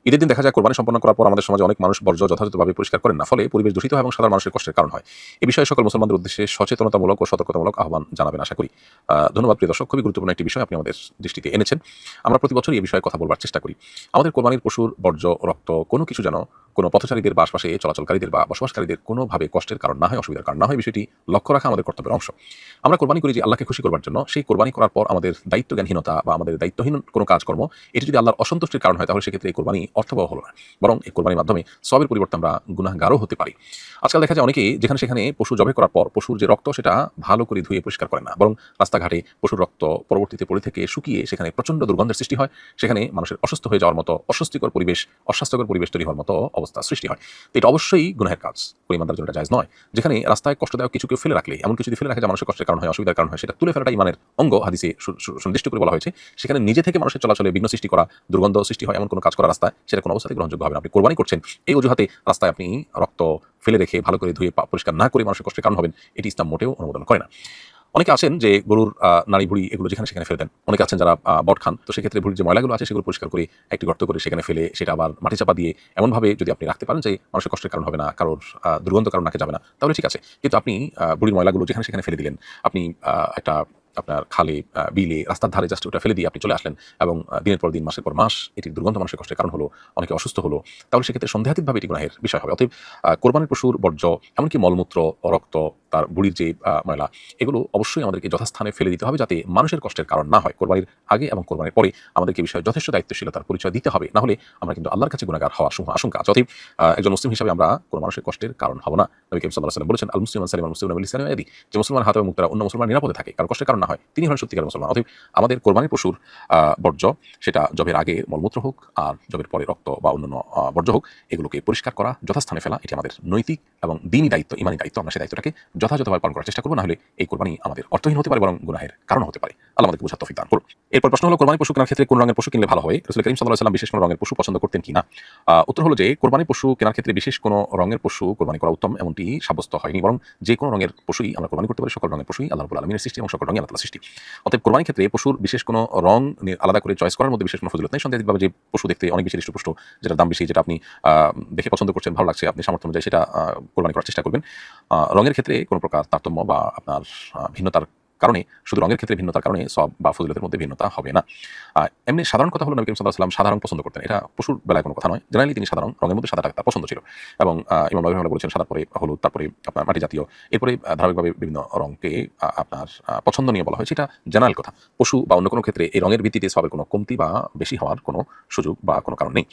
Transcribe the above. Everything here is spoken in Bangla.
ঈদের দিন দেখা যায় কোরবানি সম্পন্ন করার পর আমাদের সমাজে অনেক মানুষ বর্জ্য যথাযথভাবে পরিষ্কার করেন না, ফলে পরিবেশ দূষিত হয় এবং সাধারণ মানুষের কষ্টের কারণ হয়। এই বিষয়ে সকল মুসলমানদের উদ্দেশ্যে সচেতনতামূলক ও সতর্কতামূলক আহ্বান জানাবেন আশা করি। ধন্যবাদ প্রিয় দর্শক, খুবই গুরুত্বপূর্ণ একটি বিষয় আপনি আমাদের দৃষ্টিতে এনেছেন। আমরা প্রতি বছরই এই বিষয়ে কথা বলবার চেষ্টা করি। আমাদের কোরবানির পশুর বর্জ্য, রক্ত কোনো কিছু যেন কোনো পথচারীদের বা আশপাশে চলাচলকারীদের বা বসবাসকারীদের কোনোভাবে কষ্টের কারণ না হয়, অসুবিধার কারণ না হয়, বিষয়টি লক্ষ্য রাখা আমাদের কর্তব্যের অংশ। আমরা কোরবানি করি যে আল্লাহকে খুশি করবার জন্য। সেই কোরবানি করার পর আমাদের দায়িত্বজ্ঞানহীনতা বা আমাদের দায়িত্বহীন কোনো কাজকর্ম এটি যদি আল্লাহর অসন্তুষ্টির কারণ হয়, তাহলে সেক্ষেত্রে এই কোরবানি অর্থবহ হলো না, বরং এই কোরবানির মাধ্যমে সবের পরিবর্তে আমরা গুনাহগারও হতে পারি। আজকাল দেখা যায় অনেকেই যেখানে সেখানে পশু জবাই করার পর পশুর যে রক্ত সেটা ভালো করে ধুয়ে পরিষ্কার করে না, বরং রাস্তাঘাটে পশুর রক্ত পরবর্তীতে পড়ে থেকে শুকিয়ে সেখানে প্রচণ্ড দুর্গন্ধের সৃষ্টি হয়। সেখানে মানুষের অসুস্থ হয়ে যাওয়ার মতো অস্বস্তিকর পরিবেশ, অস্বাস্থ্যকর পরিবেশ তৈরি হওয়ার মতো অবস্থা সৃষ্টি হয়। তো এটা অবশ্যই গুনাহের কাজ, পরিমাণদার জন্য জায়েজ নয়। যেখানে রাস্তায় কষ্টদায়ক কিছু কেউ ফেলে রাখলে, এমন কিছু যদি ফেলে রাখে যা মানুষের কষ্টের কারণ হয়, অসুবিধার কারণ হয়, সেটা তুলে ফেলাটা ইমানের অঙ্গ, হাদিসে সুনির্দিষ্ট করে বলা হয়েছে। সেখানে নিজে থেকে মানুষের চলাচলে বিঘ্ন সৃষ্টি করা, দুর্গন্ধ সৃষ্টি হয় এমন কোনো কাজ করা রাস্তায়, সেটা কোনো অবস্থাতে গ্রহণযোগ্য হবে না। আপনি কোরবানি করছেন, এই অজুহাতে রাস্তায় আপনি রক্ত ফেলে রেখে ভালো করে ধুয়ে পরিষ্কার না করে মানুষের কষ্টের কারণ হবেন, এটি ইসলাম মোটেও অনুমোদন করে না। অনেকে আছেন যে গরুর নাড়ি ভুড়ি এগুলো যেখানে সেখানে ফেলে দেন। অনেকে আছেন যারা বট খান, তো সেক্ষেত্রে ভুড়ির যে ময়লাগুলো আছে সেগুলো পরিষ্কার করে একটি গর্ত করে সেখানে ফেলে সেটা আবার মাটি চাপা দিয়ে এমনভাবে যদি আপনি রাখতে পারেন যে মানুষের কষ্টের কারণ হবে না, কারোর দুর্গন্ধ কারণ নাকে যাবে না, তাহলে ঠিক আছে। কিন্তু আপনি ভুড়ির ময়লাগুলো যেখানে সেখানে ফেলে দিলেন, আপনি একটা আপনার খালে, বিলে, রাস্তার ধারে জাস্ট ওটা ফেলে দিয়ে আপনি চলে আসলেন এবং দিনের পর দিন, মাসের পর মাস এটির দুর্গন্ধ মানুষের কষ্টের কারণ হলো, অনেকে অসুস্থ হলো, তাহলে সেক্ষেত্রে সন্দেহাতীতভাবে এটি গুনাহের বিষয় হবে। অতএব কোরবানির পশুর বর্জ্য, এমনকি মলমূত্র, রক্ত, তার বুড়ির যে ময়লা, এগুলো অবশ্যই আমাদেরকে যথাস্থানে ফেলে দিতে হবে, যাতে মানুষের কষ্টের কারণ না হয়। কোরবানির আগে এবং কোরবানির পরে আমাদেরকে বিষয়ে যথেষ্ট দায়িত্বশীলতার পরিচয় দিতে হবে, না হলে আমরা কিন্তু আল্লাহর কাছে গুনাহগার হওয়ার আশঙ্কা আছে। অতএব একজন মুসলিম হিসাবে আমরা কোনো মানুষের কষ্টের কারণ হব না। নবী করিম সাল্লাল্লাহু আলাইহি ওয়াসাল্লাম বলেছেন, আল মুসলিম মান সালিমাল মুসলিমুনা মিন লিসানিহি ওয়া ইয়াদিহি, যে মুসলমান হাতে এবং মুখ দ্বারা অন্য মুসলমান নিরাপদে থাকে, কারো কষ্টের কারণ না হয়, তিনি হলেন সত্যিকারের মুসলমান। অতএব আমাদের কোরবানির পশুর বর্জ্য, সেটা জবের আগে মলমূত্র হোক আর জবের পরে রক্ত বা অন্যান্য বর্জ্য হোক, এগুলোকে পরিষ্কার করা, যথাস্থানে ফেলা, এটি আমাদের নৈতিক এবং দ্বীনি দায়িত্ব, ইমানি দায়িত্ব। আমরা সেই দায়িত্বটাকে যথাযথভাবে পালন করার চেষ্টা করব, না হলে এই কোরবানি আমাদের অর্থহীন হতে পারে, বরং গুনাহের কারণ হতে পারে। আল্লাহ আমাদেরকে বোঝার তৌফিক দান করুন। এরপর প্রশ্ন হলো, কোরবানি পশু কেনার ক্ষেত্রে কোন রঙের পশু কিনলে ভালো হয়? রাসূল করিম সাল্লাল্লাহু আলাইহি ওয়াসাল্লাম বিশেষ কোনো রঙের পশু পছন্দ করতেন কিনা? উত্তর হলো যে কোরবানি পশু কেনার ক্ষেত্রে বিশেষ কোনো রঙের পশু কোরবানি করা উত্তম এমনটি সাব্যস্ত হয়নি, বরং যে কোনো রঙের পশুই আমরা কোরবানি করতে পারি। সকল রঙের পশুই আল্লাহ রাব্বুল আলামিনের সৃষ্টি এবং সকল রঙই আল্লাহ তাআলার সৃষ্টি। অতএব কোরবানির ক্ষেত্রে পশুর বিশেষ কোনো রং আলাদা করে চয়েস করার মধ্যে বিশেষ কোনো ফজিলত নেই। সন্দেহাতীতভাবে যে পশু দেখতে অনেক বেশি হৃষ্টপুষ্ট, যেটার দাম বেশি, যেটা আপনি দেখে পছন্দ করছেন, ভালো লাগছে, আপনি সামর্থ্য অনুযায়ী সেটা কোরবানি করার চেষ্টা করবেন। রঙের ক্ষেত্রে কোনো প্রকার তারতম্য বা আপনার ভিন্নতার কারণে, শুধু রঙের ক্ষেত্রে ভিন্নতার কারণে সওয়াব বা ফজিলতের মধ্যে ভিন্নতা হবে না। এমনি সাধারণ কথা হলো, নবী করিম সাল্লাল্লাহু আলাইহি ওয়াসাল্লাম সাদা রং পছন্দ করতেন। এটা পশুর বেলায় কোনো কথা নয়। জেনারেলি তিনি সাদা রঙের মধ্যে সাদাটা তার পছন্দ ছিল। এবং ইমাম নবী রাহিমাহুল্লাহ বলেছেন, সাদার পরে হলুদ, তারপরে আপনার মাটি জাতীয়, এরপরে ধারাবাহিকভাবে বিভিন্ন রঙকে আপনার পছন্দনীয় বলা হয়েছে। এটা জেনারেল কথা। পশু বা অন্য কোনো ক্ষেত্রে এই রঙের ভিত্তিতে সওয়াবের কোনো কমতি বা বেশি হওয়ার কোনো সুযোগ বা কোনো কারণ নেই।